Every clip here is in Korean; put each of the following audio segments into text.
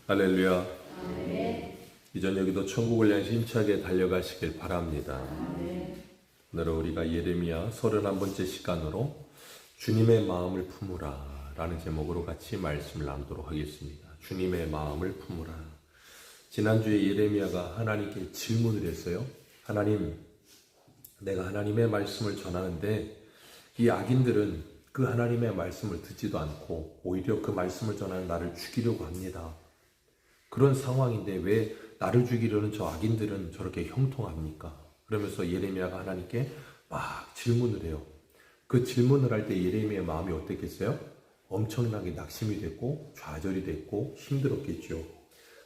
할렐루야. 아멘. 이 저녁에도 천국을 향해 힘차게 달려가시길 바랍니다. 아멘. 오늘은 우리가 예레미야 31번째 시간으로 주님의 마음을 품으라 라는 제목으로 같이 말씀을 나누도록 하겠습니다. 주님의 마음을 품으라. 지난주에 예레미야가 하나님께 질문을 했어요. 하나님, 내가 하나님의 말씀을 전하는데 이 악인들은 그 하나님의 말씀을 듣지도 않고 오히려 그 말씀을 전하는 나를 죽이려고 합니다. 그런 상황인데 왜 나를 죽이려는 저 악인들은 저렇게 형통합니까? 그러면서 예레미야가 하나님께 막 질문을 해요. 그 질문을 할 때 예레미야의 마음이 어땠겠어요? 엄청나게 낙심이 됐고 좌절이 됐고 힘들었겠죠.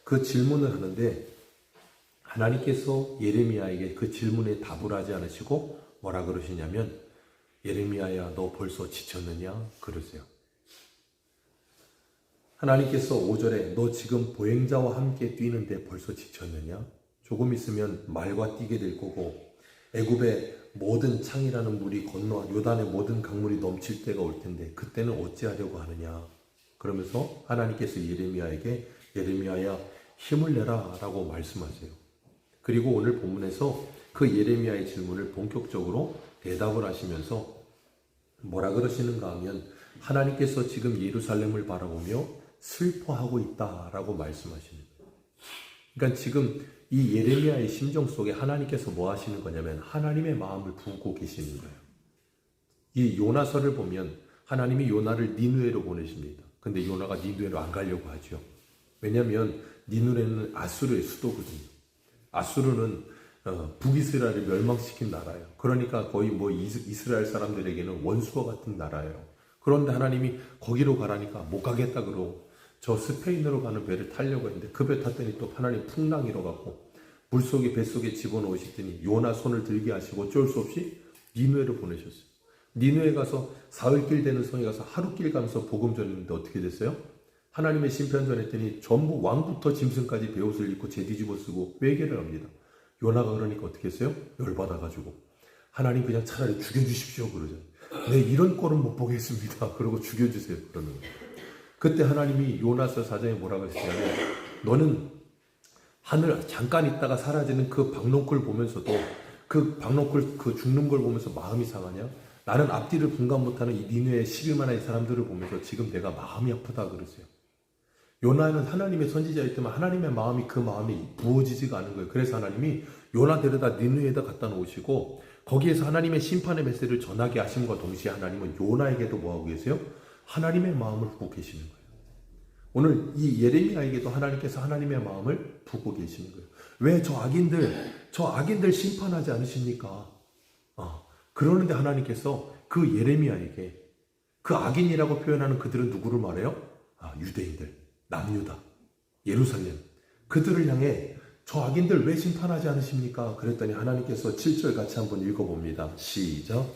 그 질문을 하는데 하나님께서 예레미야에게 그 질문에 답을 하지 않으시고 뭐라 그러시냐면, 예레미야야, 너 벌써 지쳤느냐? 그러세요. 하나님께서 5절에 너 지금 보행자와 함께 뛰는데 벌써 지쳤느냐? 조금 있으면 말과 뛰게 될 거고 애굽의 모든 창이라는 물이 건너 요단의 모든 강물이 넘칠 때가 올 텐데 그때는 어찌하려고 하느냐? 그러면서 하나님께서 예레미야에게 예레미야야, 힘을 내라 라고 말씀하세요. 그리고 오늘 본문에서 그 예레미야의 질문을 본격적으로 대답을 하시면서 뭐라 그러시는가 하면, 하나님께서 지금 예루살렘을 바라보며 슬퍼하고 있다라고 말씀하시는 거예요. 그러니까 지금 이 예레미야의 심정 속에 하나님께서 뭐 하시는 거냐면 하나님의 마음을 부고 계시는 거예요. 이 요나서를 보면 하나님이 요나를 니느웨로 보내십니다. 근데 요나가 니느웨로 안 가려고 하죠. 왜냐하면 니느웨는 아수르의 수도거든요. 아수르는 북이스라엘을 멸망시킨 나라예요. 그러니까 거의 이스라엘 사람들에게는 원수와 같은 나라예요. 그런데 하나님이 거기로 가라니까 못 가겠다 그러고 저 스페인으로 가는 배를 타려고 했는데 그 배 탔더니 또 하나님 풍랑이 일어갖고 물속에 뱃속에 집어넣으시더니 요나 손을 들게 하시고 어쩔 수 없이 니느웨로 보내셨어요. 니느웨 가서 사흘길 되는 성에 가서 하루길 가면서 복음 전했는데 어떻게 됐어요? 하나님의 심판 전했더니 전부 왕부터 짐승까지 베옷을 입고 재 뒤집어 쓰고 외계를 합니다. 요나가 그러니까 어떻게 했어요? 열받아가지고 하나님 그냥 차라리 죽여주십시오 그러죠. 네, 이런 꼴은 못 보겠습니다. 그러고 죽여주세요 그러는 거예요. 그때 하나님이 요나서 4장에 뭐라고 했냐면, 너는 하늘 잠깐 있다가 사라지는 그 박농쿨 보면서도 그 박농쿨 그 죽는 걸 보면서 마음이 상하냐? 나는 앞뒤를 분간 못하는 이 니느웨의 11만의 사람들을 보면서 지금 내가 마음이 아프다 그러세요. 요나는 하나님의 선지자였지만 하나님의 마음이 그 마음이 부어지지가 않은 거예요. 그래서 하나님이 요나 데려다 니느웨에다 갖다 놓으시고 거기에서 하나님의 심판의 메시지를 전하게 하심과 동시에 하나님은 요나에게도 뭐하고 계세요? 하나님의 마음을 부고 계시는 거예요. 오늘 이 예레미야에게도 하나님께서 하나님의 마음을 부고 계시는 거예요. 왜 저 악인들 심판하지 않으십니까? 그러는데 하나님께서 그 예레미야에게 그 악인이라고 표현하는 그들은 누구를 말해요? 유대인들, 남유다, 예루살렘, 그들을 향해 저 악인들 왜 심판하지 않으십니까? 그랬더니 하나님께서 7절 같이 한번 읽어봅니다. 시작.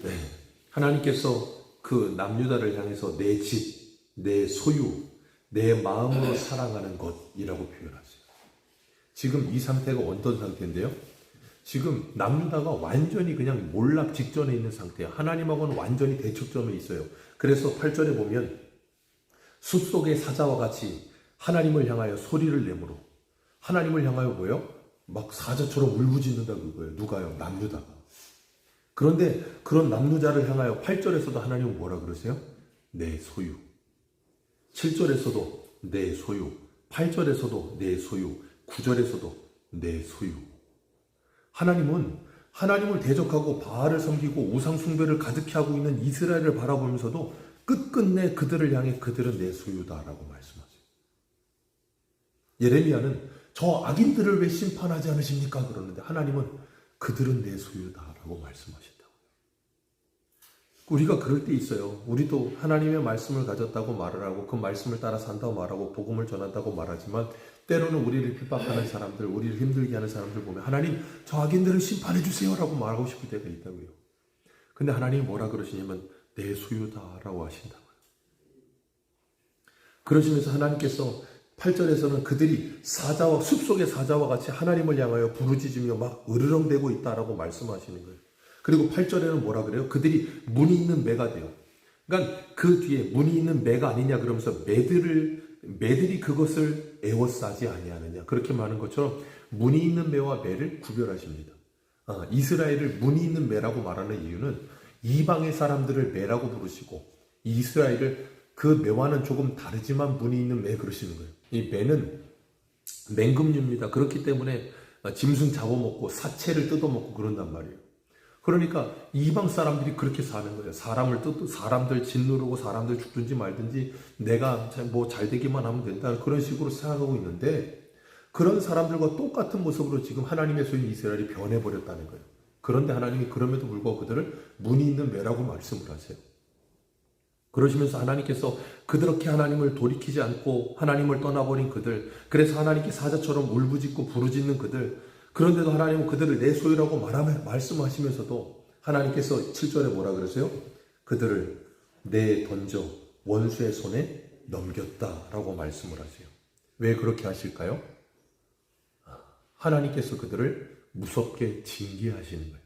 네, 하나님께서 그 남유다를 향해서 내 집, 내 소유, 내 마음으로 사랑하는 것이라고 표현하세요. 지금 이 상태가 어떤 상태인데요? 지금 남유다가 완전히 그냥 몰락 직전에 있는 상태야. 하나님하고는 완전히 대척점에 있어요. 그래서 8절에 보면 숲속의 사자와 같이 하나님을 향하여 소리를 내므로, 하나님을 향하여 뭐요? 막 사자처럼 울부짖는다 그거예요. 누가요? 남유다가. 그런데 그런 남유다를 향하여 8절에서도 하나님은 뭐라 그러세요? 내 소유. 7절에서도 내 소유, 8절에서도 내 소유, 9절에서도 내 소유. 하나님을 대적하고 바알을 섬기고 우상 숭배를 가득히 하고 있는 이스라엘을 바라보면서도 끝끝내 그들을 향해 그들은 내 소유다라고 말씀하세요. 예레미야는 저 악인들을 왜 심판하지 않으십니까? 그러는데 하나님은 그들은 내 소유다라고 말씀하신다고요. 우리가 그럴 때 있어요. 우리도 하나님의 말씀을 가졌다고 말을 하고 그 말씀을 따라 산다고 말하고 복음을 전한다고 말하지만 때로는 우리를 핍박하는 사람들, 우리를 힘들게 하는 사람들 보면 하나님 저 악인들을 심판해 주세요 라고 말하고 싶을 때가 있다고요. 근데 하나님이 뭐라 그러시냐면 내 소유다라고 하신다고요. 그러시면서 하나님께서 8절에서는 그들이 사자와 숲속의 사자와 같이 하나님을 향하여 부르짖으며 막 으르렁대고 있다라고 말씀하시는 거예요. 그리고 8절에는 뭐라 그래요? 그들이 문이 있는 매가 돼요. 그러니까 그 뒤에 문이 있는 매가 아니냐 그러면서 매들이 그것을 애워싸지 아니하느냐 그렇게 말하는 것처럼 문이 있는 매와 매를 구별하십니다. 이스라엘을 문이 있는 매라고 말하는 이유는 이방의 사람들을 매라고 부르시고 이스라엘을 그 매와는 조금 다르지만 문이 있는 매 그러시는 거예요. 이 매는 맹금류입니다. 그렇기 때문에 짐승 잡아먹고 사체를 뜯어먹고 그런단 말이에요. 그러니까 이방 사람들이 그렇게 사는 거예요. 사람들 짓누르고 사람들 죽든지 말든지 내가 뭐 잘 되기만 하면 된다 그런 식으로 생각하고 있는데 그런 사람들과 똑같은 모습으로 지금 하나님의 소유인 이스라엘이 변해버렸다는 거예요. 그런데 하나님이 그럼에도 불구하고 그들을 문이 있는 매라고 말씀을 하세요. 그러시면서 하나님께서 그렇게 하나님을 돌이키지 않고 하나님을 떠나버린 그들, 그래서 하나님께 사자처럼 울부짖고 부르짖는 그들, 그런데도 하나님은 그들을 내 소유라고 말씀하시면서도 하나님께서 7절에 뭐라 그러세요? 그들을 내 던져 원수의 손에 넘겼다라고 말씀을 하세요. 왜 그렇게 하실까요? 하나님께서 그들을 무섭게 징계하시는 거예요.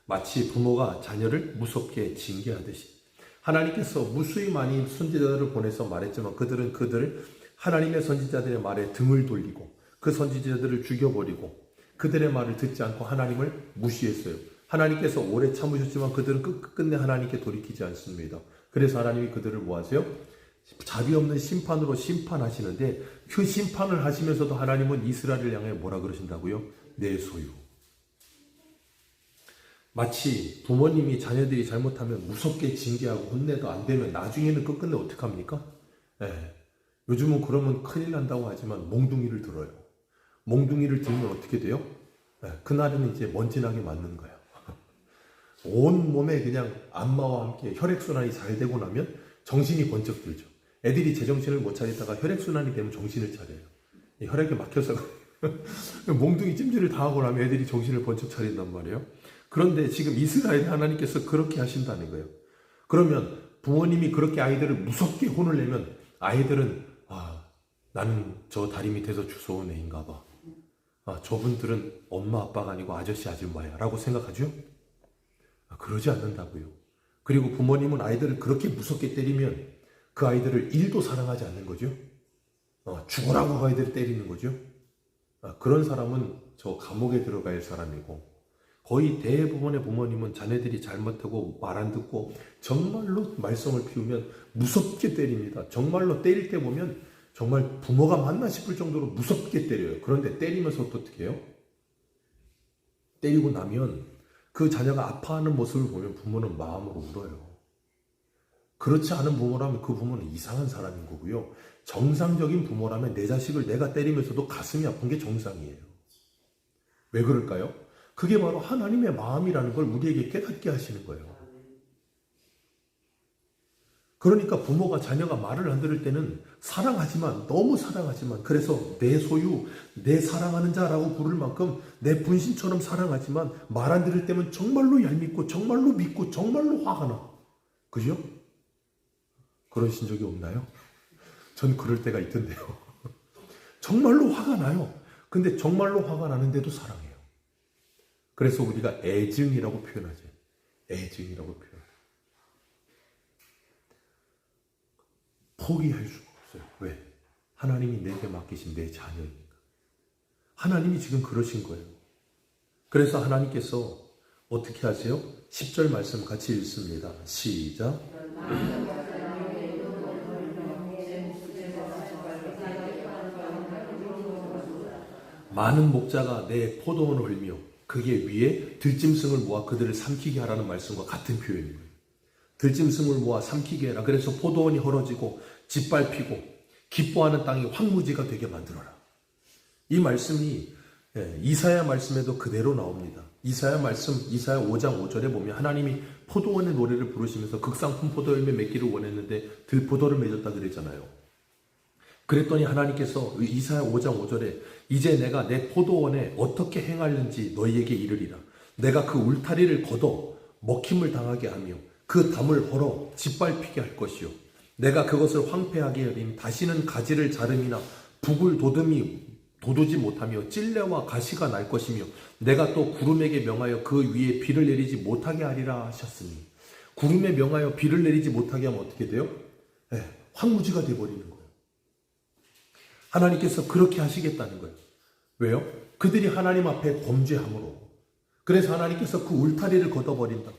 마치 부모가 자녀를 무섭게 징계하듯이 하나님께서 무수히 많이 선지자들을 보내서 말했지만 그들은 하나님의 선지자들의 말에 등을 돌리고 그 선지자들을 죽여버리고 그들의 말을 듣지 않고 하나님을 무시했어요. 하나님께서 오래 참으셨지만 그들은 끝끝내 하나님께 돌이키지 않습니다. 그래서 하나님이 그들을 뭐 하세요? 자비 없는 심판으로 심판하시는데 그 심판을 하시면서도 하나님은 이스라엘을 향해 뭐라 그러신다고요? 내 소유. 마치 부모님이 자녀들이 잘못하면 무섭게 징계하고 혼내도 안 되면 나중에는 끝끝내 어떡합니까? 요즘은 그러면 큰일 난다고 하지만 몽둥이를 들어요. 몽둥이를 들면 어떻게 돼요? 그날은 이제 먼지나게 맞는 거예요. 온 몸에 그냥 안마와 함께 혈액순환이 잘 되고 나면 정신이 번쩍 들죠. 애들이 제정신을 못 차리다가 혈액순환이 되면 정신을 차려요. 혈액이 막혀서 몽둥이 찜질을 다 하고 나면 애들이 정신을 번쩍 차린단 말이에요. 그런데 지금 이스라엘 하나님께서 그렇게 하신다는 거예요. 그러면 부모님이 그렇게 아이들을 무섭게 혼을 내면 아이들은 나는 저 다리 밑에서 주워온 애인가 봐. 저분들은 엄마 아빠가 아니고 아저씨 아줌마야 라고 생각하죠? 그러지 않는다고요. 그리고 부모님은 아이들을 그렇게 무섭게 때리면 그 아이들을 1도 사랑하지 않는 거죠. 죽으라고 그 아이들을 때리는 거죠. 그런 사람은 저 감옥에 들어갈 사람이고 거의 대부분의 부모님은 자녀들이 잘못하고 말 안 듣고 정말로 말썽을 피우면 무섭게 때립니다. 정말로 때릴 때 보면 정말 부모가 맞나 싶을 정도로 무섭게 때려요. 그런데 때리면서 또 어떻게 해요? 때리고 나면 그 자녀가 아파하는 모습을 보면 부모는 마음으로 울어요. 그렇지 않은 부모라면 그 부모는 이상한 사람인 거고요. 정상적인 부모라면 내 자식을 내가 때리면서도 가슴이 아픈 게 정상이에요. 왜 그럴까요? 그게 바로 하나님의 마음이라는 걸 우리에게 깨닫게 하시는 거예요. 그러니까 부모가 자녀가 말을 안 들을 때는 사랑하지만 너무 사랑하지만 그래서 내 소유, 내 사랑하는 자라고 부를 만큼 내 분신처럼 사랑하지만 말 안 들을 때면 정말로 얄밉고 정말로 믿고 정말로 화가 나. 그죠? 그러신 적이 없나요? 전 그럴 때가 있던데요. 정말로 화가 나요. 근데 정말로 화가 나는데도 사랑해요. 그래서 우리가 애증이라고 표현하죠. 애증이라고 표현. 포기할 수가 없어요. 왜? 하나님이 내게 맡기신 내 자녀이니까. 하나님이 지금 그러신 거예요. 그래서 하나님께서 어떻게 하세요? 10절 말씀 같이 읽습니다. 시작. 많은 목자가 내 포도원을 헐며 그게 위에 들짐승을 모아 그들을 삼키게 하라는 말씀과 같은 표현이에요. 들짐승을 모아 삼키게 해라. 그래서 포도원이 헐어지고 짓밟히고 기뻐하는 땅이 황무지가 되게 만들어라. 이 말씀이 이사야 말씀에도 그대로 나옵니다. 이사야 말씀 이사야 5장 5절에 보면 하나님이 포도원의 노래를 부르시면서 극상품 포도열매 맺기를 원했는데 들포도를 맺었다 그랬잖아요. 그랬더니 하나님께서 이사야 5장 5절에 이제 내가 내 포도원에 어떻게 행하는지 너희에게 이르리라. 내가 그 울타리를 걷어 먹힘을 당하게 하며 그 담을 헐어 짓밟히게 할 것이요. 내가 그것을 황폐하게 하리니 다시는 가지를 자름이나 북을 돋음이 돋우지 못하며 찔레와 가시가 날 것이며 내가 또 구름에게 명하여 그 위에 비를 내리지 못하게 하리라 하셨으니, 구름에 명하여 비를 내리지 못하게 하면 어떻게 돼요? 황무지가 되어버리는 거예요. 하나님께서 그렇게 하시겠다는 거예요. 왜요? 그들이 하나님 앞에 범죄함으로. 그래서 하나님께서 그 울타리를 걷어버린다.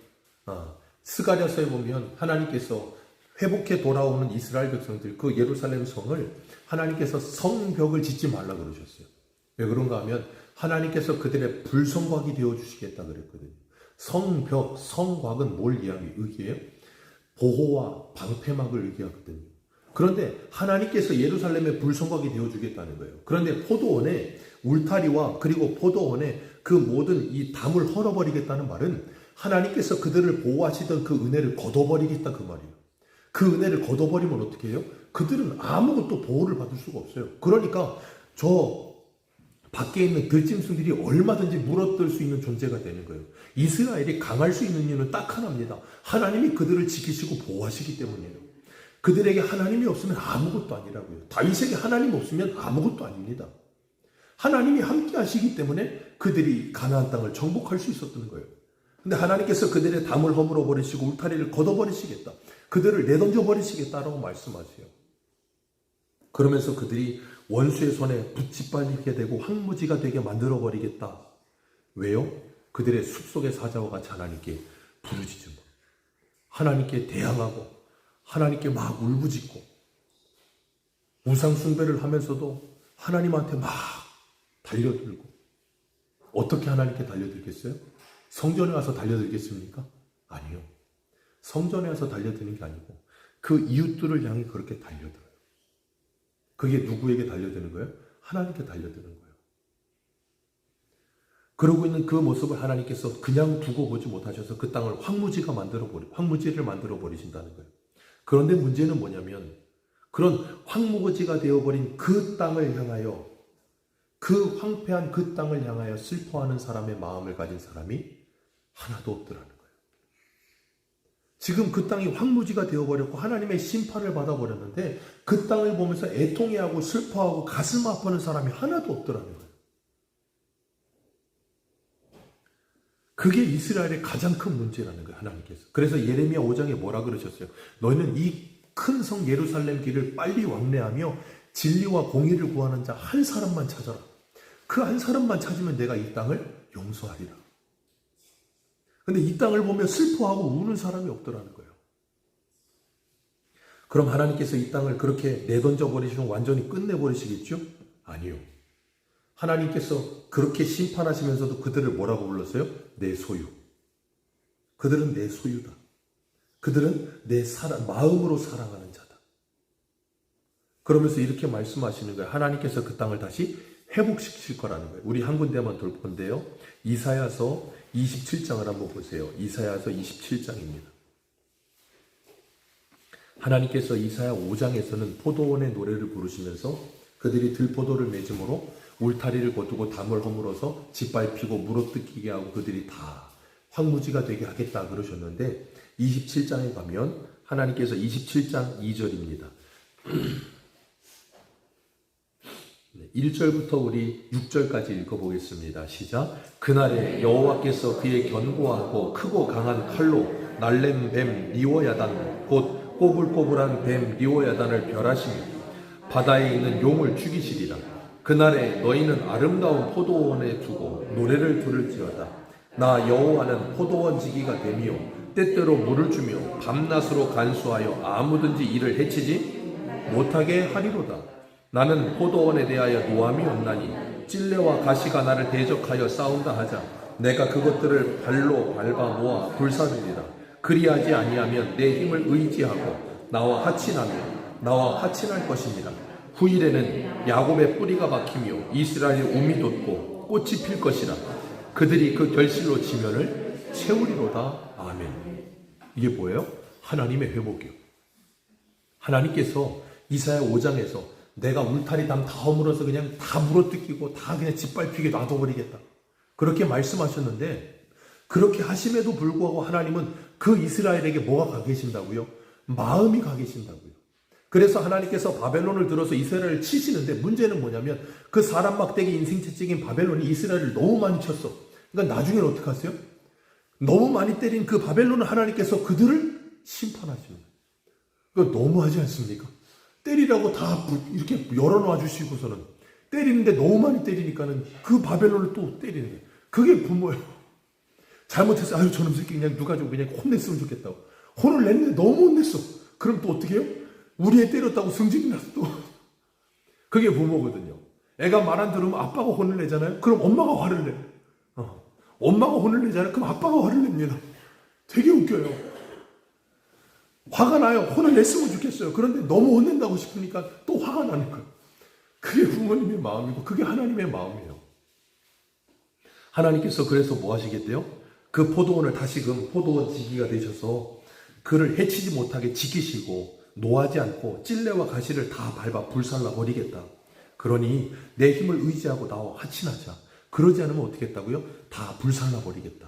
스가랴서에 보면 하나님께서 회복해 돌아오는 이스라엘 백성들, 그 예루살렘 성을 하나님께서 성벽을 짓지 말라 그러셨어요. 왜 그런가 하면 하나님께서 그들의 불성곽이 되어주시겠다 그랬거든요. 성벽, 성곽은 뭘 의기해요? 보호와 방패막을 의기하거든요. 그런데 하나님께서 예루살렘의 불성곽이 되어주겠다는 거예요. 그런데 포도원에 울타리와 그리고 포도원에 그 모든 이 담을 헐어버리겠다는 말은 하나님께서 그들을 보호하시던 그 은혜를 걷어버리겠다 그 말이에요. 그 은혜를 걷어버리면 어떻게 해요? 그들은 아무것도 보호를 받을 수가 없어요. 그러니까 저 밖에 있는 들짐승들이 얼마든지 물어뜯을 수 있는 존재가 되는 거예요. 이스라엘이 강할 수 있는 이유는 딱 하나입니다. 하나님이 그들을 지키시고 보호하시기 때문이에요. 그들에게 하나님이 없으면 아무것도 아니라고요. 다윗에게 하나님 없으면 아무것도 아닙니다. 하나님이 함께 하시기 때문에 그들이 가나안 땅을 정복할 수 있었던 거예요. 근데 하나님께서 그들의 담을 허물어 버리시고 울타리를 걷어버리시겠다. 그들을 내던져 버리시겠다라고 말씀하세요. 그러면서 그들이 원수의 손에 붙짓밟히게 되고 황무지가 되게 만들어 버리겠다. 왜요? 그들의 숲속의 사자와 같이 하나님께 부르짖음, 하나님께 대항하고 하나님께 막 울부짖고 우상 숭배를 하면서도 하나님한테 막 달려들고. 어떻게 하나님께 달려들겠어요? 성전에 와서 달려들겠습니까? 아니요. 성전에 와서 달려드는 게 아니고 그 이웃들을 향해 그렇게 달려들어요. 그게 누구에게 달려드는 거예요? 하나님께 달려드는 거예요. 그러고 있는 그 모습을 하나님께서 그냥 두고 보지 못하셔서 그 땅을 황무지를 만들어 버리신다는 거예요. 그런데 문제는 뭐냐면 그런 황무지가 되어버린 그 땅을 향하여, 그 황폐한 그 땅을 향하여 슬퍼하는 사람의 마음을 가진 사람이 하나도 없더라는 거예요. 지금 그 땅이 황무지가 되어버렸고 하나님의 심판을 받아버렸는데 그 땅을 보면서 애통해하고 슬퍼하고 가슴 아파하는 사람이 하나도 없더라는 거예요. 그게 이스라엘의 가장 큰 문제라는 거예요, 하나님께서. 그래서 예레미야 5장에 뭐라 그러셨어요? 너희는 이 큰 성 예루살렘 길을 빨리 왕래하며 진리와 공의를 구하는 자 한 사람만 찾아라. 그 한 사람만 찾으면 내가 이 땅을 용서하리라. 근데 이 땅을 보면 슬퍼하고 우는 사람이 없더라는 거예요. 그럼 하나님께서 이 땅을 그렇게 내던져 버리시면 완전히 끝내버리시겠죠? 아니요. 하나님께서 그렇게 심판하시면서도 그들을 뭐라고 불렀어요? 내 소유. 그들은 내 소유다. 그들은 내 마음으로 사랑하는 자다. 그러면서 이렇게 말씀하시는 거예요. 하나님께서 그 땅을 다시 회복시키실 거라는 거예요. 우리 한 군데만 돌 건데요. 이사야서 27장을 한번 보세요. 이사야서 27장입니다. 하나님께서 이사야 5장에서는 포도원의 노래를 부르시면서 그들이 들포도를 맺음으로 울타리를 거두고 담을 허물어서 짓밟히고 물어뜯기게 하고 그들이 다 황무지가 되게 하겠다 그러셨는데 27장에 가면 하나님께서 27장 2절입니다. 1절부터 우리 6절까지 읽어보겠습니다. 시작. 그날에 여호와께서 그의 견고하고 크고 강한 칼로 날렘 뱀 리워야단 곧 꼬불꼬불한 뱀 리워야단을 멸하시며 바다에 있는 용을 죽이시리라. 그날에 너희는 아름다운 포도원에 두고 노래를 부를지어다. 나 여호와는 포도원 지기가 되며 때때로 물을 주며 밤낮으로 간수하여 아무든지 이를 해치지 못하게 하리로다. 나는 포도원에 대하여 노함이 없나니 찔레와 가시가 나를 대적하여 싸운다 하자 내가 그것들을 발로 밟아 모아 불사르리라. 그리하지 아니하면 내 힘을 의지하고 나와 하친할 것입니다. 후일에는 야곱의 뿌리가 박히며 이스라엘의 움이 돋고 꽃이 필 것이라. 그들이 그 결실로 지면을 채우리로다. 아멘. 이게 뭐예요? 하나님의 회복이요. 하나님께서 이사야 5장에서 내가 울타리 담 다 허물어서 그냥 다 물어뜯기고 다 그냥 짓밟히게 놔둬버리겠다. 그렇게 말씀하셨는데 그렇게 하심에도 불구하고 하나님은 그 이스라엘에게 뭐가 가 계신다고요? 마음이 가 계신다고요. 그래서 하나님께서 바벨론을 들어서 이스라엘을 치시는데 문제는 뭐냐면 그 사람 막대기 인생채찍인 바벨론이 이스라엘을 너무 많이 쳤어. 그러니까 나중에는 어떻게 하세요? 너무 많이 때린 그 바벨론을 하나님께서 그들을 심판하시는 거예요. 그거 너무하지 않습니까? 때리라고 다 이렇게 열어놔 주시고서는 때리는데 너무 많이 때리니까는 그 바벨론을 또 때리는 거예요. 그게 부모예요. 잘못해서 아유 저놈 새끼 그냥 누가 좀 그냥 혼냈으면 좋겠다고. 혼을 냈는데 너무 혼냈어. 그럼 또 어떻게 해요? 우리 애 때렸다고 승질이 나서 또. 그게 부모거든요. 애가 말 안 들으면 아빠가 혼을 내잖아요. 그럼 엄마가 화를 내. 엄마가 혼을 내잖아요. 그럼 아빠가 화를 냅니다. 되게 웃겨요. 화가 나요. 혼을 냈으면 좋겠어요. 그런데 너무 혼낸다고 싶으니까 또 화가 나는 거예요. 그게 부모님의 마음이고 그게 하나님의 마음이에요. 하나님께서 그래서 뭐 하시겠대요? 그 포도원을 다시금 포도원 지기가 되셔서 그를 해치지 못하게 지키시고 노하지 않고 찔레와 가시를 다 밟아 불살라 버리겠다. 그러니 내 힘을 의지하고 나와 하친하자. 그러지 않으면 어떻게 했다고요? 다 불살라 버리겠다.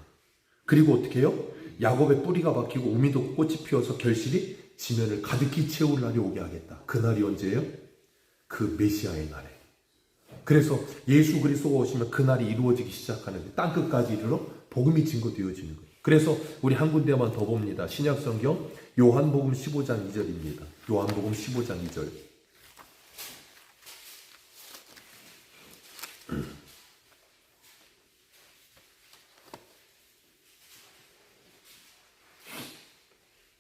그리고 어떻게 해요? 야곱의 뿌리가 박히고 오미도 꽃이 피어서 결실이 지면을 가득히 채울 날이 오게 하겠다. 그날이 언제예요? 그 메시아의 날에. 그래서 예수 그리스도가 오시면 그날이 이루어지기 시작하는데 땅끝까지 이르러 복음이 증거되어지는 거예요. 그래서 우리 한 군데만 더 봅니다. 신약성경 요한복음 15장 2절입니다. 요한복음 15장 2절.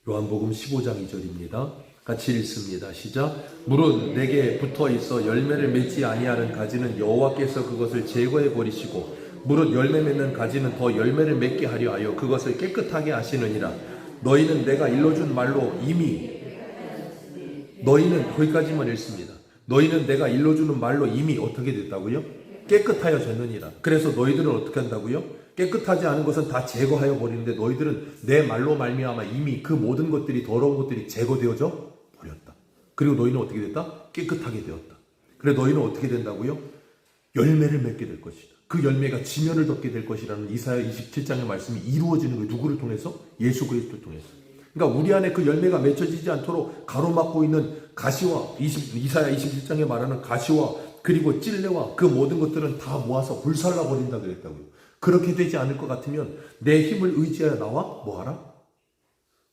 요한복음 15장 2절입니다. 같이 읽습니다. 시작. 무릇 내게 붙어 있어 열매를 맺지 아니하는 가지는 여호와께서 그것을 제거해 버리시고 무릇 열매 맺는 가지는 더 열매를 맺게 하려 하여 그것을 깨끗하게 하시느니라. 너희는 내가 일러준 말로 이미 너희는 거기까지만 읽습니다. 너희는 내가 일러주는 말로 이미 어떻게 됐다고요? 깨끗하여졌느니라. 그래서 너희들은 어떻게 한다고요? 깨끗하지 않은 것은 다 제거하여 버리는데 너희들은 내 말로 말미암아 이미 그 모든 것들이 더러운 것들이 제거되어져 버렸다. 그리고 너희는 어떻게 됐다? 깨끗하게 되었다. 그래 너희는 어떻게 된다고요? 열매를 맺게 될 것이다. 그 열매가 지면을 덮게 될 것이라는 이사야 27장의 말씀이 이루어지는 거예요. 누구를 통해서? 예수 그리스도를 통해서. 그러니까 우리 안에 그 열매가 맺혀지지 않도록 가로막고 있는 가시와 이사야 27장에 말하는 가시와 그리고 찔레와 그 모든 것들은 다 모아서 불살라 버린다 그랬다고요. 그렇게 되지 않을 것 같으면 내 힘을 의지하여 나와 뭐하라?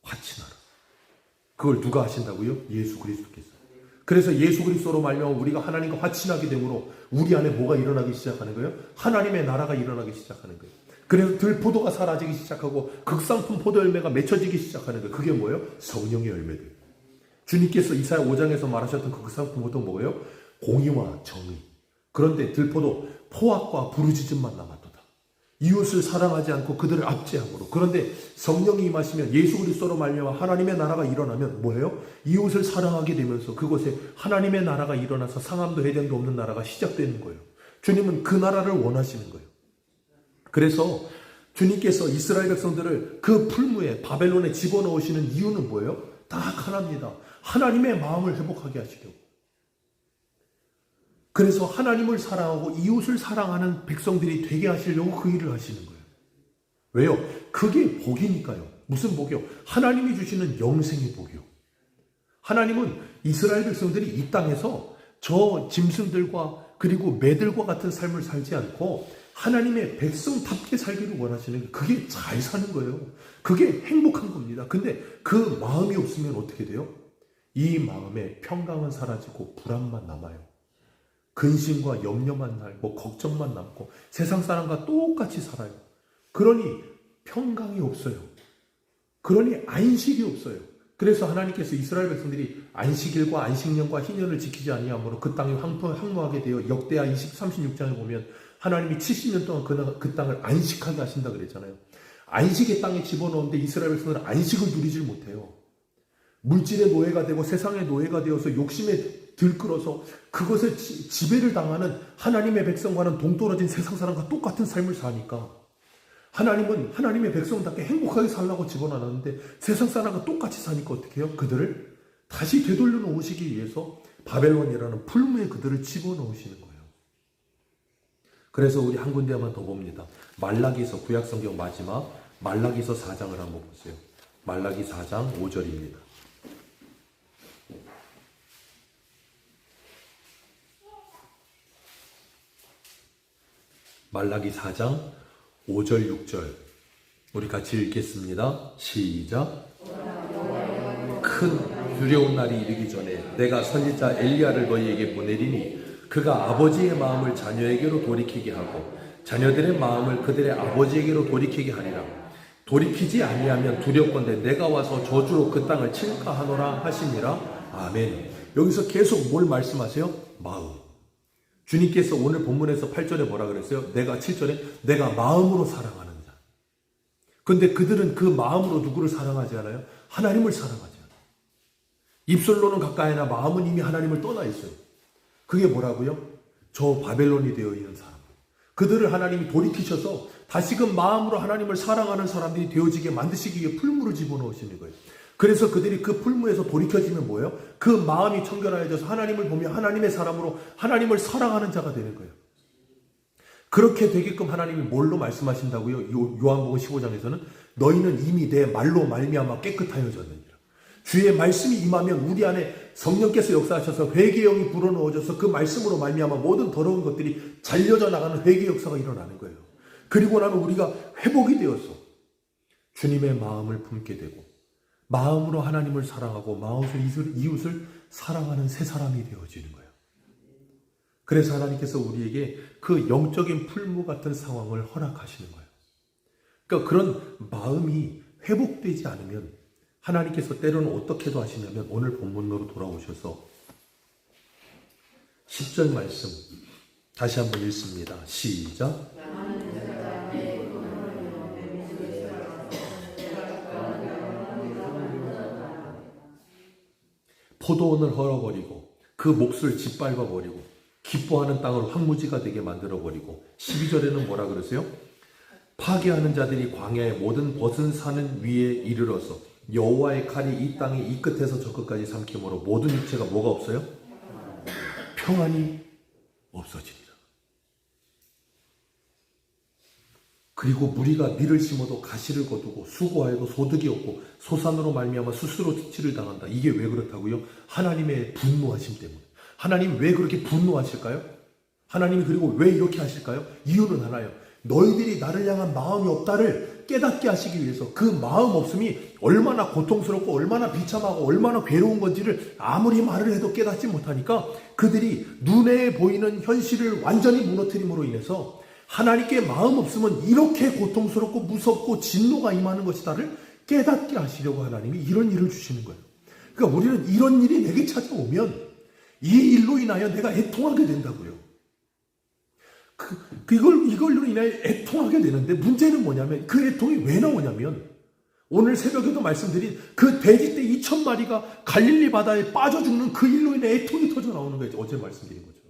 화친하라. 그걸 누가 하신다고요? 예수 그리스도께서. 그래서 예수 그리스도로 말미암아 우리가 하나님과 화친하게 되므로 우리 안에 뭐가 일어나기 시작하는 거예요? 하나님의 나라가 일어나기 시작하는 거예요. 그래서 들포도가 사라지기 시작하고 극상품 포도 열매가 맺혀지기 시작하는 거예요. 그게 뭐예요? 성령의 열매들. 주님께서 이사야 5장에서 말하셨던 그 극상품 포도 뭐예요? 공의와 정의. 그런데 들포도 포악과 부르짖음만 남았도다. 이웃을 사랑하지 않고 그들을 압제함으로. 그런데 성령이 임하시면 예수 그리스도로 말미암아 하나님의 나라가 일어나면 뭐예요? 이웃을 사랑하게 되면서 그곳에 하나님의 나라가 일어나서 상함도 해량도 없는 나라가 시작되는 거예요. 주님은 그 나라를 원하시는 거예요. 그래서 주님께서 이스라엘 백성들을 그 풀무에 바벨론에 집어넣으시는 이유는 뭐예요? 딱 하나입니다. 하나님의 마음을 회복하게 하시려고. 그래서 하나님을 사랑하고 이웃을 사랑하는 백성들이 되게 하시려고 그 일을 하시는 거예요. 왜요? 그게 복이니까요. 무슨 복이요? 하나님이 주시는 영생의 복이요. 하나님은 이스라엘 백성들이 이 땅에서 저 짐승들과 그리고 매들과 같은 삶을 살지 않고 하나님의 백성답게 살기를 원하시는 게 그게 잘 사는 거예요. 그게 행복한 겁니다. 근데 그 마음이 없으면 어떻게 돼요? 이 마음에 평강은 사라지고 불안만 남아요. 근심과 염려만 남고 걱정만 남고 세상 사람과 똑같이 살아요. 그러니 평강이 없어요. 그러니 안식이 없어요. 그래서 하나님께서 이스라엘 백성들이 안식일과 안식년과 희년을 지키지 아니하므로 그 땅이 황무하게 되어 역대하 36장에 보면 하나님이 70년 동안 그 땅을 안식하게 하신다 그랬잖아요. 안식의 땅에 집어넣었는데 이스라엘 백성들은 안식을 누리질 못해요. 물질의 노예가 되고 세상의 노예가 되어서 욕심에 들끓어서 그것에 지배를 당하는 하나님의 백성과는 동떨어진 세상 사람과 똑같은 삶을 사니까 하나님은 하나님의 백성답게 행복하게 살라고 집어넣었는데 세상 사람과 똑같이 사니까 어떻게 해요? 그들을 다시 되돌려 놓으시기 위해서 바벨론이라는 풀무에 그들을 집어넣으시는 거예요. 그래서 우리 한 군데만 더 봅니다. 말라기서 구약성경 마지막 말라기서 4장을 한번 보세요. 말라기 4장 5절입니다. 말라기 4장 5절 6절 우리 같이 읽겠습니다. 시작. 큰 두려운 날이 이르기 전에 내가 선지자 엘리야를 너희에게 보내리니 그가 아버지의 마음을 자녀에게로 돌이키게 하고 자녀들의 마음을 그들의 아버지에게로 돌이키게 하리라. 돌이키지 아니하면 두렵건대 내가 와서 저주로 그 땅을 칠까 하노라 하시니라. 아멘. 여기서 계속 뭘 말씀하세요? 마음. 주님께서 오늘 본문에서 8절에 뭐라 그랬어요? 내가 7절에 내가 마음으로 사랑하는 자. 근데 그들은 그 마음으로 누구를 사랑하지 않아요? 하나님을 사랑하지 않아요. 입술로는 가까이나 마음은 이미 하나님을 떠나 있어요. 그게 뭐라고요? 저 바벨론이 되어 있는 사람. 그들을 하나님이 돌이키셔서 다시금 마음으로 하나님을 사랑하는 사람들이 되어지게 만드시기 위해 풀무를 집어넣으시는 거예요. 그래서 그들이 그 풀무에서 돌이켜지면 뭐예요? 그 마음이 청결하여져서 하나님을 보며 하나님의 사람으로 하나님을 사랑하는 자가 되는 거예요. 그렇게 되게끔 하나님이 뭘로 말씀하신다고요? 요한복음 15장에서는 너희는 이미 내 말로 말미암아 깨끗하여졌느니라. 주의 말씀이 임하면 우리 안에 성령께서 역사하셔서 회개의 영이 불어넣어져서 그 말씀으로 말미암아 모든 더러운 것들이 잘려져 나가는 회개 역사가 일어나는 거예요. 그리고 나면 우리가 회복이 되어서 주님의 마음을 품게 되고 마음으로 하나님을 사랑하고 마음으로 이웃을 사랑하는 새 사람이 되어지는 거예요. 그래서 하나님께서 우리에게 그 영적인 풀무 같은 상황을 허락하시는 거예요. 그러니까 그런 마음이 회복되지 않으면 하나님께서 때로는 어떻게도 하시냐면 오늘 본문으로 돌아오셔서 10절 말씀 다시 한번 읽습니다. 시작. 포도원을 헐어버리고 그 몫을 짓밟아버리고 기뻐하는 땅을 황무지가 되게 만들어버리고 12절에는 뭐라 그러세요? 파괴하는 자들이 광야의 모든 벗은 산 위에 이르러서 여호와의 칼이 이 땅의 이 끝에서 저 끝까지 삼킴으로 모든 육체가 뭐가 없어요? 평안이 없어지리라. 그리고 무리가 밀을 심어도 가시를 거두고 수고하여도 소득이 없고 소산으로 말미암아 스스로 득치를 당한다. 이게 왜 그렇다고요? 하나님의 분노하심 때문에. 하나님 왜 그렇게 분노하실까요? 하나님이 그리고 왜 이렇게 하실까요? 이유는 하나요. 너희들이 나를 향한 마음이 없다를 깨닫게 하시기 위해서 그 마음 없음이 얼마나 고통스럽고 얼마나 비참하고 얼마나 괴로운 건지를 아무리 말을 해도 깨닫지 못하니까 그들이 눈에 보이는 현실을 완전히 무너뜨림으로 인해서 하나님께 마음 없으면 이렇게 고통스럽고 무섭고 진노가 임하는 것이다를 깨닫게 하시려고 하나님이 이런 일을 주시는 거예요. 그러니까 우리는 이런 일이 내게 찾아오면 이 일로 인하여 내가 애통하게 된다고요. 이걸로 인하여 애통하게 되는데 문제는 뭐냐면 그 애통이 왜 나오냐면 오늘 새벽에도 말씀드린 그 돼지떼 2,000마리가 갈릴리 바다에 빠져 죽는 그 일로 인해 애통이 터져 나오는 거예요. 어제 말씀드린 거죠.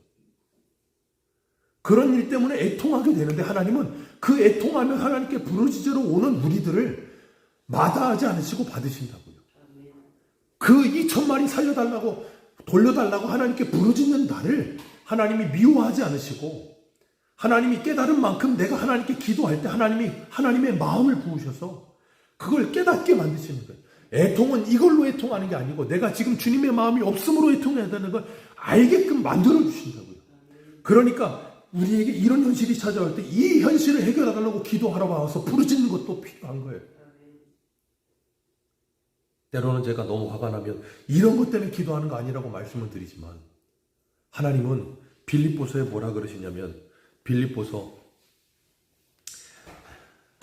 그런 일 때문에 애통하게 되는데 하나님은 그 애통하며 하나님께 부르짖으러 오는 무리들을 마다하지 않으시고 받으신다고요. 그 2,000마리 살려달라고 돌려달라고 하나님께 부르짖는 나를 하나님이 미워하지 않으시고 하나님이 깨달은 만큼 내가 하나님께 기도할 때 하나님이 하나님의 마음을 부으셔서 그걸 깨닫게 만드시는 거예요. 애통은 이걸로 애통하는 게 아니고 내가 지금 주님의 마음이 없음으로 애통해야 되는 걸 알게끔 만들어 주신다고요. 그러니까 우리에게 이런 현실이 찾아올 때 이 현실을 해결하려고 기도하러 와서 부르짖는 것도 필요한 거예요. 때로는 제가 너무 화가 나면 이런 것 때문에 기도하는 거 아니라고 말씀을 드리지만 하나님은 빌립보서에 뭐라 그러시냐면 빌립보서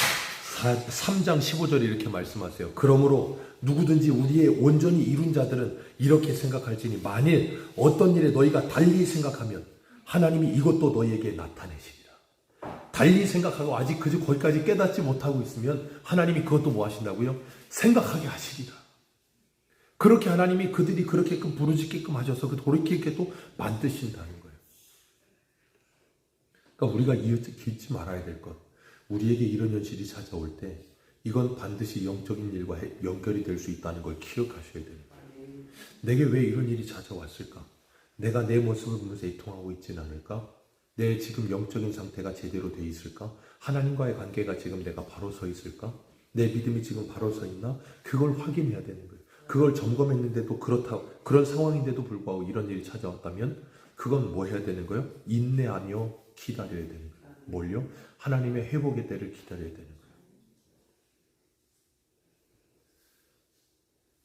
3장 15절에 이렇게 말씀하세요. 그러므로 누구든지 우리의 온전히 이룬 자들은 이렇게 생각할지니 만일 어떤 일에 너희가 달리 생각하면 하나님이 이것도 너희에게 나타내시리라. 달리 생각하고 아직 거기까지 깨닫지 못하고 있으면 하나님이 그것도 뭐 하신다고요? 생각하게 하시리라. 그렇게 하나님이 그들이 그렇게끔 부르짖게끔 하셔서 그 돌이키게도 만드신다는 거예요. 그러니까 우리가 잊지 말아야 될 것. 우리에게 이런 현실이 찾아올 때 이건 반드시 영적인 일과 연결이 될 수 있다는 걸 기억하셔야 됩니다. 내게 왜 이런 일이 찾아왔을까? 내가 내 모습을 보면서 애통하고 있지는 않을까? 내 지금 영적인 상태가 제대로 돼 있을까? 하나님과의 관계가 지금 내가 바로 서 있을까? 내 믿음이 지금 바로 서 있나? 그걸 확인해야 되는 거예요. 그걸 점검했는데도 그런 상황인데도 불구하고 이런 일이 찾아왔다면 그건 뭐 해야 되는 거예요? 인내하며 기다려야 되는 거예요. 뭘요? 하나님의 회복의 때를 기다려야 되는 거예요.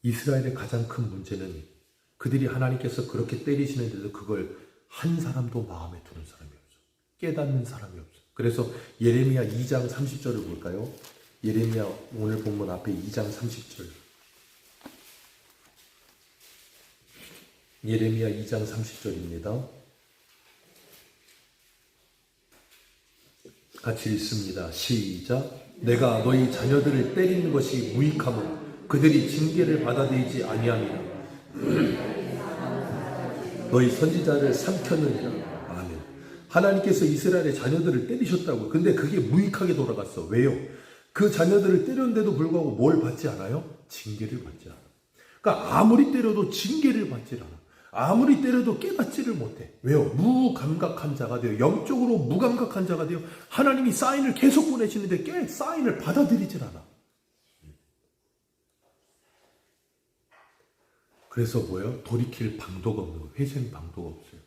이스라엘의 가장 큰 문제는 그들이 하나님께서 그렇게 때리시는데도 그걸 한 사람도 마음에 두는 사람이 없어. 깨닫는 사람이 없어. 그래서 예레미야 2장 30절을 볼까요? 예레미야 오늘 본문 앞에 2장 30절. 예레미야 2장 30절입니다. 같이 읽습니다. 시작. 내가 너희 자녀들을 때리는 것이 무익함은 그들이 징계를 받아들이지 아니함이라. 너희 선지자를 삼켰느니라. 아멘. 하나님께서 이스라엘의 자녀들을 때리셨다고. 근데 그게 무익하게 돌아갔어. 왜요? 그 자녀들을 때렸는데도 불구하고 뭘 받지 않아요? 징계를 받지 않아. 그러니까 아무리 때려도 징계를 받지 않아. 아무리 때려도 깨닫지를 못해. 왜요? 무감각한 자가 돼요. 영적으로 무감각한 자가 돼요. 하나님이 사인을 계속 보내시는데 사인을 받아들이질 않아. 그래서 뭐예요? 돌이킬 방도가 없는 거예요. 회생 방도가 없어요.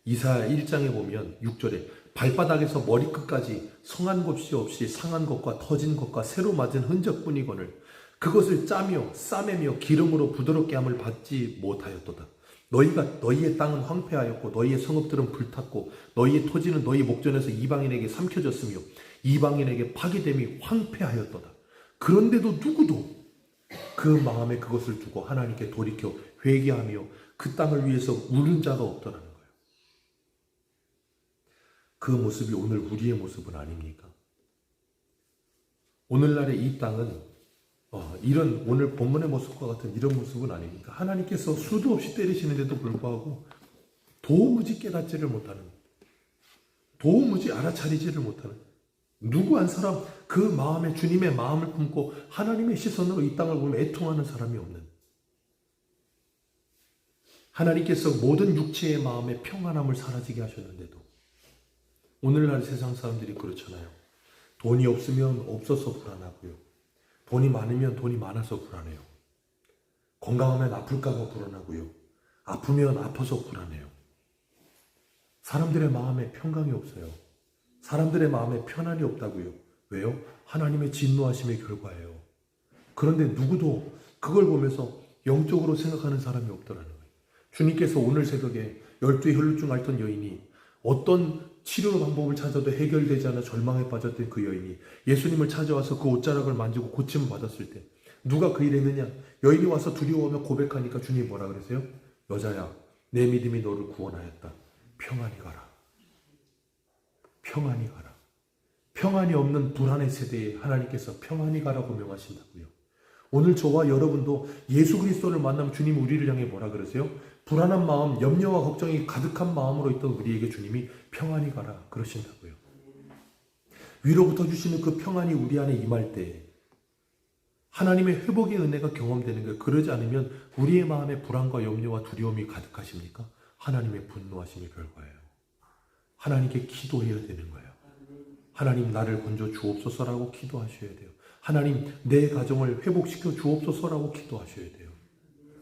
이사야 1장에 보면 6절에 발바닥에서 머리끝까지 성한 것이 없이 상한 것과 터진 것과 새로 맞은 흔적뿐이거늘 그것을 짜며 싸매며 기름으로 부드럽게 함을 받지 못하였도다. 너희의 땅은 황폐하였고 너희의 성읍들은 불탔고 너희의 토지는 너희 목전에서 이방인에게 삼켜졌으며 이방인에게 파괴됨이 황폐하였도다. 그런데도 누구도 그 마음에 그것을 두고 하나님께 돌이켜 회개하며 그 땅을 위해서 우는 자가 없더라는 거예요. 그 모습이 오늘 우리의 모습은 아닙니까? 오늘날의 이 땅은 이런 오늘 본문의 모습과 같은 이런 모습은 아닙니까? 하나님께서 수도 없이 때리시는데도 불구하고 도무지 깨닫지를 못하는, 도무지 알아차리지를 못하는 누구 한 사람 그 마음에 주님의 마음을 품고 하나님의 시선으로 이 땅을 보며 애통하는 사람이 없는, 하나님께서 모든 육체의 마음에 평안함을 사라지게 하셨는데도 오늘날 세상 사람들이 그렇잖아요. 돈이 없으면 없어서 불안하고요. 돈이 많으면 돈이 많아서 불안해요. 건강하면 아플까봐 불안하고요. 아프면 아파서 불안해요. 사람들의 마음에 평강이 없어요. 사람들의 마음에 편안이 없다고요. 왜요? 하나님의 진노하심의 결과예요. 그런데 누구도 그걸 보면서 영적으로 생각하는 사람이 없더라는 거예요. 주님께서 오늘 새벽에 12 혈루증 앓던 여인이 어떤 치료 방법을 찾아도 해결되지 않아 절망에 빠졌던 그 여인이 예수님을 찾아와서 그 옷자락을 만지고 고침을 받았을 때 누가 그 일을 했느냐? 여인이 와서 두려워하며 고백하니까 주님이 뭐라 그러세요? 여자야, 내 믿음이 너를 구원하였다. 평안히 가라. 평안히 가라. 평안이 없는 불안의 세대에 하나님께서 평안히 가라고 명하신다고요. 오늘 저와 여러분도 예수 그리스도를 만나면 주님 우리를 향해 뭐라 그러세요? 불안한 마음, 염려와 걱정이 가득한 마음으로 있던 우리에게 주님이 평안히 가라 그러신다고요. 위로부터 주시는 그 평안이 우리 안에 임할 때 하나님의 회복의 은혜가 경험되는 거예요. 그러지 않으면 우리의 마음에 불안과 염려와 두려움이 가득하십니까? 하나님의 분노하심의 결과예요. 하나님께 기도해야 되는 거예요. 하나님 나를 건져 주옵소서라고 기도하셔야 돼요. 하나님 내 가정을 회복시켜 주옵소서라고 기도하셔야 돼요.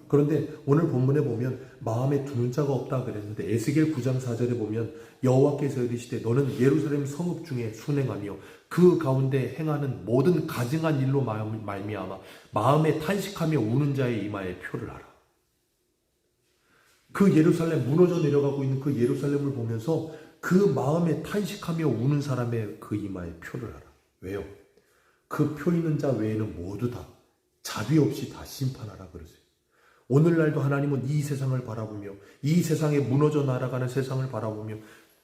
그런데 오늘 본문에 보면 마음에 두는 자가 없다 그랬는데 에스겔 9장 4절에 보면 여호와께서 이르시되 너는 예루살렘 성읍 중에 순행하며 그 가운데 행하는 모든 가증한 일로 말미암아 마음에 탄식하며 우는 자의 이마에 표를 하라. 그 예루살렘 무너져 내려가고 있는 그 예루살렘을 보면서 그 마음에 탄식하며 우는 사람의 그 이마에 표를 하라. 왜요? 그 표 있는 자 외에는 모두 다 자비 없이 다 심판하라 그러세요. 오늘날도 하나님은 이 세상을 바라보며 이 세상에 무너져 날아가는 세상을 바라보며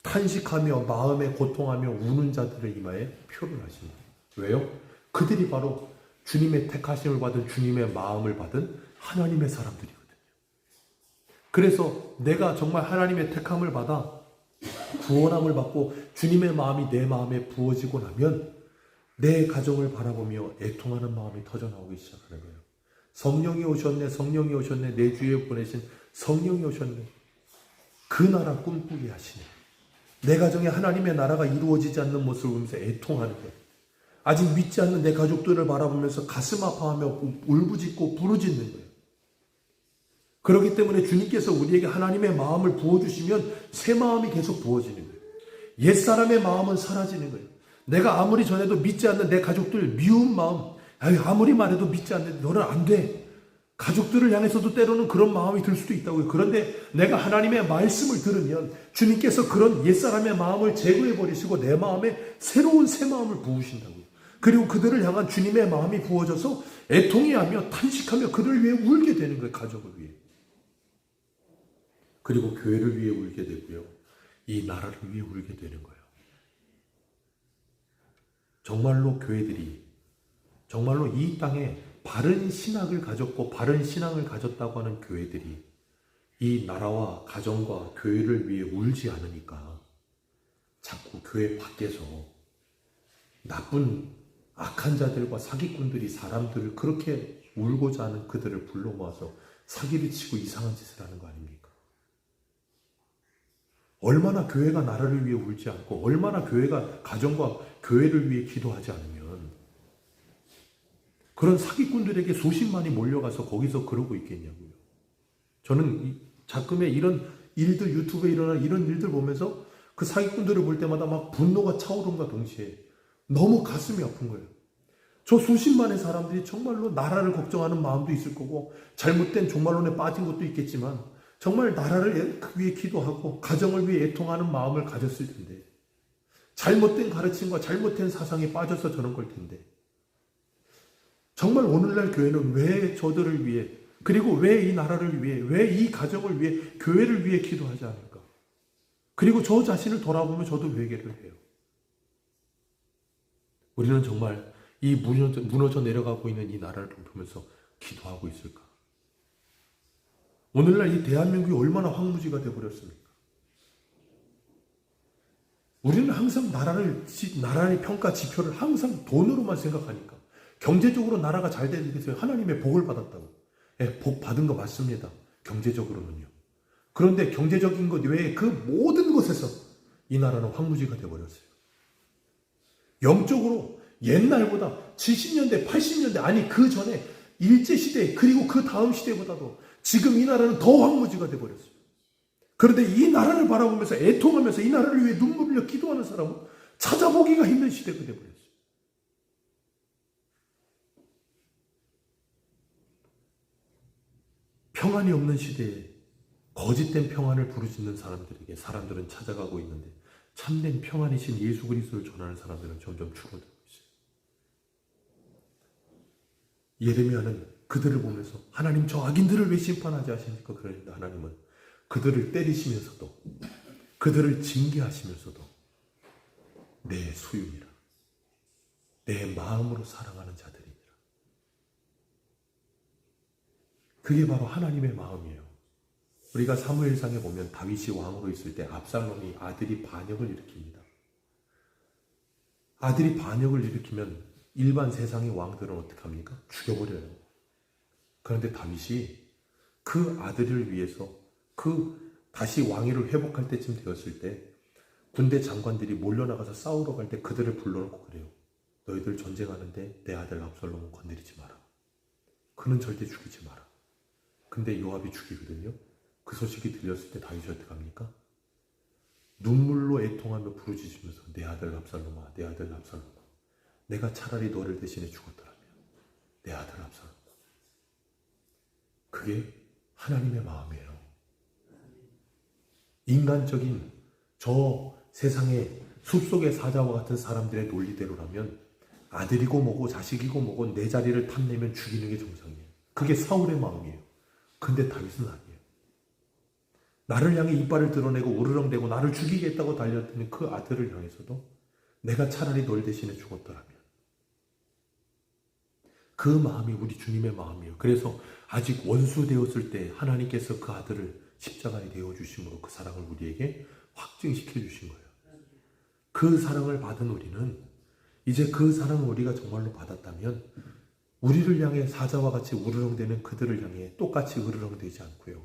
탄식하며 마음에 고통하며 우는 자들의 이마에 표를 하신다. 왜요? 그들이 바로 주님의 택하심을 받은 주님의 마음을 받은 하나님의 사람들이거든요. 그래서 내가 정말 하나님의 택함을 받아 구원함을 받고 주님의 마음이 내 마음에 부어지고 나면 내 가정을 바라보며 애통하는 마음이 터져나오기 시작하는 거예요. 성령이 오셨네, 성령이 오셨네, 내 주에 보내신 성령이 오셨네. 그 나라 꿈꾸게 하시네. 내 가정에 하나님의 나라가 이루어지지 않는 모습을 보면서 애통하는 거예요. 아직 믿지 않는 내 가족들을 바라보면서 가슴 아파하며 울부짖고 부르짖는 거예요. 그렇기 때문에 주님께서 우리에게 하나님의 마음을 부어주시면 새 마음이 계속 부어지는 거예요. 옛사람의 마음은 사라지는 거예요. 내가 아무리 전해도 믿지 않는 내 가족들 미운 마음, 아무리 말해도 믿지 않는 너는 안 돼. 가족들을 향해서도 때로는 그런 마음이 들 수도 있다고요. 그런데 내가 하나님의 말씀을 들으면 주님께서 그런 옛사람의 마음을 제거해 버리시고 내 마음에 새로운 새 마음을 부으신다고요. 그리고 그들을 향한 주님의 마음이 부어져서 애통해하며 탄식하며 그들을 위해 울게 되는 거예요. 가족을 위해. 그리고 교회를 위해 울게 되고요. 이 나라를 위해 울게 되는 거예요. 정말로 교회들이 정말로 이 땅에 바른 신학을 가졌고 바른 신앙을 가졌다고 하는 교회들이 이 나라와 가정과 교회를 위해 울지 않으니까 자꾸 교회 밖에서 나쁜 악한 자들과 사기꾼들이 사람들을 그렇게 울고자 하는 그들을 불러 모아서 사기를 치고 이상한 짓을 하는 거 아닙니까? 얼마나 교회가 나라를 위해 울지 않고 얼마나 교회가 가정과 교회를 위해 기도하지 않으면 그런 사기꾼들에게 수십만이 몰려가서 거기서 그러고 있겠냐고요. 저는 가끔의 이런 일들, 유튜브에 일어나는 이런 일들 보면서 그 사기꾼들을 볼 때마다 막 분노가 차오름과 동시에 너무 가슴이 아픈 거예요. 저 수십만의 사람들이 정말로 나라를 걱정하는 마음도 있을 거고 잘못된 종말론에 빠진 것도 있겠지만 정말 나라를 위해 기도하고 가정을 위해 애통하는 마음을 가졌을 텐데 잘못된 가르침과 잘못된 사상에 빠져서 저런 걸 텐데 정말 오늘날 교회는 왜 저들을 위해 그리고 왜 이 나라를 위해 왜 이 가정을 위해 교회를 위해 기도하지 않을까? 그리고 저 자신을 돌아보면 저도 회개를 해요. 우리는 정말 이 무너져 내려가고 있는 이 나라를 보면서 기도하고 있을까? 오늘날 이 대한민국이 얼마나 황무지가 되어버렸습니까? 우리는 항상 나라의 평가 지표를 항상 돈으로만 생각하니까 경제적으로 나라가 잘 되는 게 하나님의 복을 받았다고. 복 받은 거 맞습니다. 경제적으로는요. 그런데 경제적인 것 외에 그 모든 것에서 이 나라는 황무지가 되어버렸어요. 영적으로 옛날보다 70년대, 80년대 아니 그 전에 일제시대 그리고 그 다음 시대보다도 지금 이 나라는 더 황무지가 되어버렸어요. 그런데 이 나라를 바라보면서 애통하면서 이 나라를 위해 눈물 흘려 기도하는 사람은 찾아보기가 힘든 시대가 되어버렸어요. 평안이 없는 시대에 거짓된 평안을 부르짖는 사람들에게 사람들은 찾아가고 있는데 참된 평안이신 예수 그리스도를 전하는 사람들은 점점 줄어들고 있어요. 예레미야는 그들을 보면서 하나님 저 악인들을 왜 심판하지 하십니까? 그러는데 하나님은 그들을 때리시면서도 그들을 징계하시면서도 내 소유이라 내 마음으로 사랑하는 자들이니라. 그게 바로 하나님의 마음이에요. 우리가 사무엘상에 보면 다윗이 왕으로 있을 때 압살롬이 아들이 반역을 일으킵니다. 아들이 반역을 일으키면 일반 세상의 왕들은 어떻게 합니까? 죽여버려요. 그런데 다윗이 그 아들을 위해서 다시 왕위를 회복할 때쯤 되었을 때 군대 장관들이 몰려나가서 싸우러 갈 때 그들을 불러놓고 그래요. 너희들 전쟁하는데 내 아들 압살롬은 건드리지 마라. 그는 절대 죽이지 마라. 근데 요압이 죽이거든요. 그 소식이 들렸을 때 다윗이 어떻게 합니까? 눈물로 애통하며 부르짖으면서 내 아들 압살롬아, 내 아들 압살롬아, 내가 차라리 너를 대신해 죽었더라면 내 아들 압살롬아. 그게 하나님의 마음이에요. 인간적인 저 세상의 숲속의 사자와 같은 사람들의 논리대로라면 아들이고 뭐고 자식이고 뭐고 내 자리를 탐내면 죽이는 게 정상이에요. 그게 사울의 마음이에요. 근데 다윗은 아니에요. 나를 향해 이빨을 드러내고 우르렁대고 나를 죽이겠다고 달려드는 그 아들을 향해서도 내가 차라리 널 대신에 죽었더라면. 그 마음이 우리 주님의 마음이에요. 그래서 아직 원수 되었을 때 하나님께서 그 아들을 십자가에 내어주심으로 그 사랑을 우리에게 확증시켜 주신 거예요. 그 사랑을 받은 우리는 이제 그 사랑을 우리가 정말로 받았다면 우리를 향해 사자와 같이 우르렁대는 그들을 향해 똑같이 우르렁대지 않고요.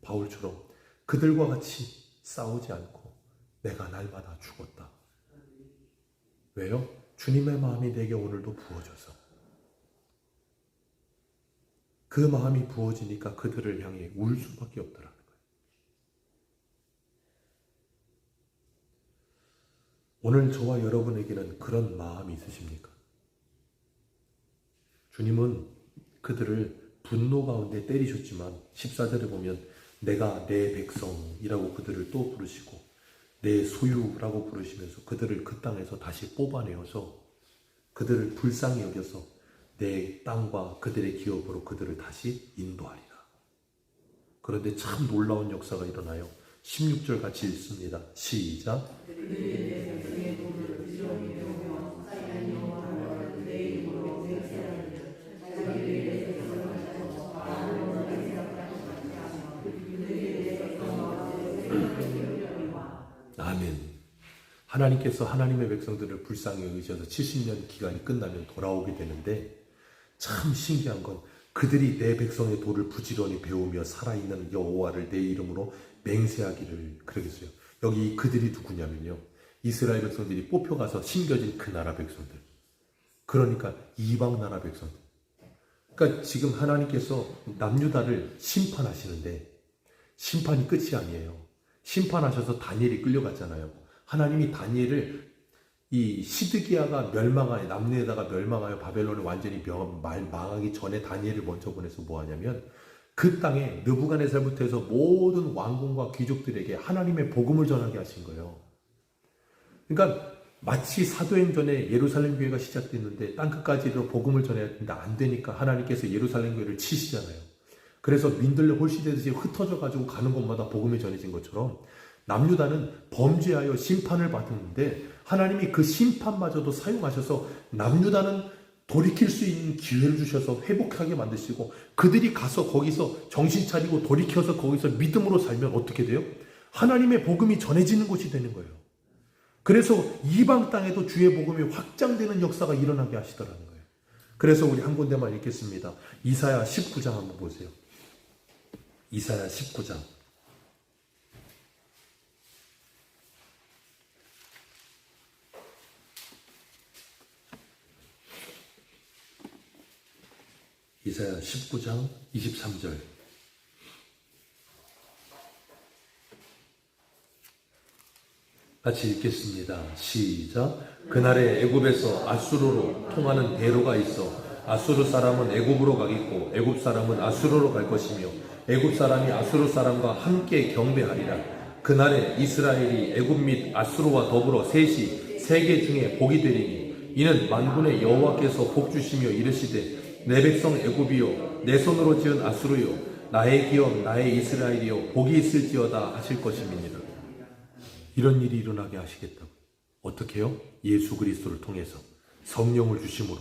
바울처럼 그들과 같이 싸우지 않고 내가 날마다 죽었다. 왜요? 주님의 마음이 내게 오늘도 부어져서 그 마음이 부어지니까 그들을 향해 울 수밖에 없더라는 거예요. 오늘 저와 여러분에게는 그런 마음이 있으십니까? 주님은 그들을 분노 가운데 때리셨지만 14절에 보면 내가 내 백성이라고 그들을 또 부르시고 내 소유라고 부르시면서 그들을 그 땅에서 다시 뽑아내어서 그들을 불쌍히 여겨서 내 땅과 그들의 기업으로 그들을 다시 인도하리라. 그런데 참 놀라운 역사가 일어나요. 16절 같이 읽습니다. 시작. 아멘. 하나님께서 하나님의 백성들을 불쌍히 여기셔서 70년 기간이 끝나면 돌아오게 되는데 참 신기한 건 그들이 내 백성의 도를 부지런히 배우며 살아있는 여호와를 내 이름으로 맹세하기를 그러겠어요. 여기 그들이 누구냐면요. 이스라엘 백성들이 뽑혀가서 심겨진 그 나라 백성들. 그러니까 이방 나라 백성들. 그러니까 지금 하나님께서 남유다를 심판하시는데 심판이 끝이 아니에요. 심판하셔서 다니엘이 끌려갔잖아요. 하나님이 다니엘을 이 시드기야가 멸망하여 남유다가 멸망하여 바벨론을 완전히 망하기 전에 다니엘을 먼저 보내서 뭐 하냐면 그 땅에 느부갓네살부터 해서 모든 왕궁과 귀족들에게 하나님의 복음을 전하게 하신 거예요. 그러니까 마치 사도행전에 예루살렘 교회가 시작됐는데 땅끝까지도 복음을 전해야 되는데 안 되니까 하나님께서 예루살렘 교회를 치시잖아요. 그래서 민들레 홀씨되듯이 흩어져 가지고 가는 곳마다 복음이 전해진 것처럼 남유다는 범죄하여 심판을 받았는데 하나님이 그 심판마저도 사용하셔서 남유다는 돌이킬 수 있는 기회를 주셔서 회복하게 만드시고 그들이 가서 거기서 정신 차리고 돌이켜서 거기서 믿음으로 살면 어떻게 돼요? 하나님의 복음이 전해지는 곳이 되는 거예요. 그래서 이방 땅에도 주의 복음이 확장되는 역사가 일어나게 하시더라는 거예요. 그래서 우리 한 군데만 읽겠습니다. 이사야 19장 한번 보세요. 이사야 19장. 이사야 19장 23절. 같이 읽겠습니다. 시작. 그날에 애굽에서 아수르로 통하는 대로가 있어 아수르 사람은 애굽으로 가겠고 애굽 사람은 아수르로 갈 것이며 애굽 사람이 아수르 사람과 함께 경배하리라. 그날에 이스라엘이 애굽 및 아수르와 더불어 셋이 세계 중에 복이 되리니 이는 만군의 여호와께서 복 주시며 이르시되 내 백성 애굽이요 내 손으로 지은 아수르요 나의 기업 나의 이스라엘이요 복이 있을지어다 하실 것임이니라. 이런 일이 일어나게 하시겠다고. 어떻게 해요? 예수 그리스도를 통해서 성령을 주심으로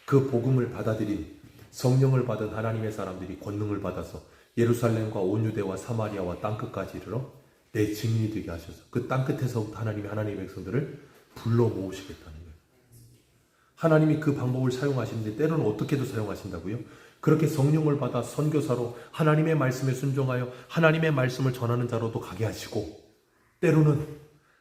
그 복음을 받아들인 성령을 받은 하나님의 사람들이 권능을 받아서 예루살렘과 온 유대와 사마리아와 땅끝까지 이르러 내 증인이 되게 하셔서 그 땅끝에서부터 하나님의 백성들을 불러 모으시겠다는 거예요. 하나님이 그 방법을 사용하시는데 때로는 어떻게도 사용하신다고요? 그렇게 성령을 받아 선교사로 하나님의 말씀에 순종하여 하나님의 말씀을 전하는 자로도 가게 하시고 때로는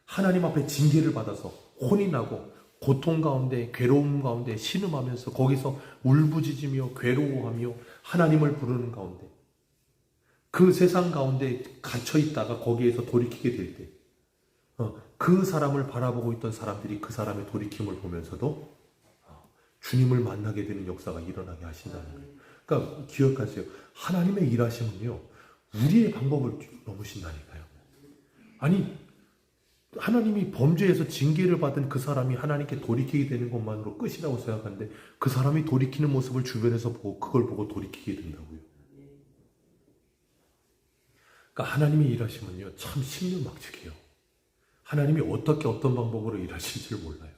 하나님 앞에 징계를 받아서 혼이 나고 고통 가운데 괴로움 가운데 신음하면서 거기서 울부짖으며 괴로워하며 하나님을 부르는 가운데 그 세상 가운데 갇혀있다가 거기에서 돌이키게 될 때 그 사람을 바라보고 있던 사람들이 그 사람의 돌이킴을 보면서도 주님을 만나게 되는 역사가 일어나게 하신다는 거예요. 그러니까 기억하세요. 하나님의 일하심은요 우리의 방법을 넘으신다니까요. 아니 하나님이 범죄에서 징계를 받은 그 사람이 하나님께 돌이키게 되는 것만으로 끝이라고 생각하는데 그 사람이 돌이키는 모습을 주변에서 보고 그걸 보고 돌이키게 된다고요. 그러니까 하나님의 일하심은요 참 신묘막측해요. 하나님이 어떻게 어떤 방법으로 일하실지를 몰라요.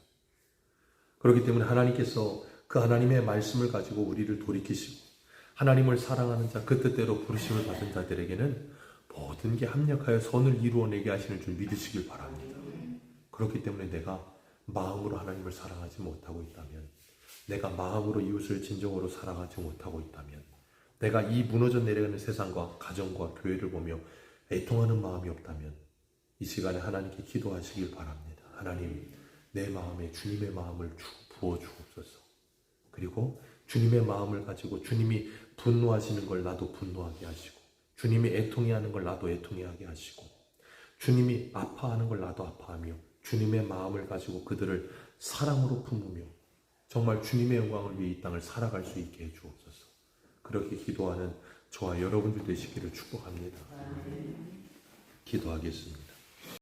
그렇기 때문에 하나님께서 그 하나님의 말씀을 가지고 우리를 돌이키시고 하나님을 사랑하는 자 그 뜻대로 부르심을 받은 자들에게는 모든 게 합력하여 선을 이루어내게 하시는 줄 믿으시길 바랍니다. 그렇기 때문에 내가 마음으로 하나님을 사랑하지 못하고 있다면 내가 마음으로 이웃을 진정으로 사랑하지 못하고 있다면 내가 이 무너져 내려가는 세상과 가정과 교회를 보며 애통하는 마음이 없다면 이 시간에 하나님께 기도하시길 바랍니다. 하나님 내 마음에 주님의 마음을 부어주옵소서. 그리고 주님의 마음을 가지고 주님이 분노하시는 걸 나도 분노하게 하시고 주님이 애통해하는 걸 나도 애통해하게 하시고 주님이 아파하는 걸 나도 아파하며 주님의 마음을 가지고 그들을 사랑으로 품으며 정말 주님의 영광을 위해 이 땅을 살아갈 수 있게 해주옵소서. 그렇게 기도하는 저와 여러분들 되시기를 축복합니다. 기도하겠습니다.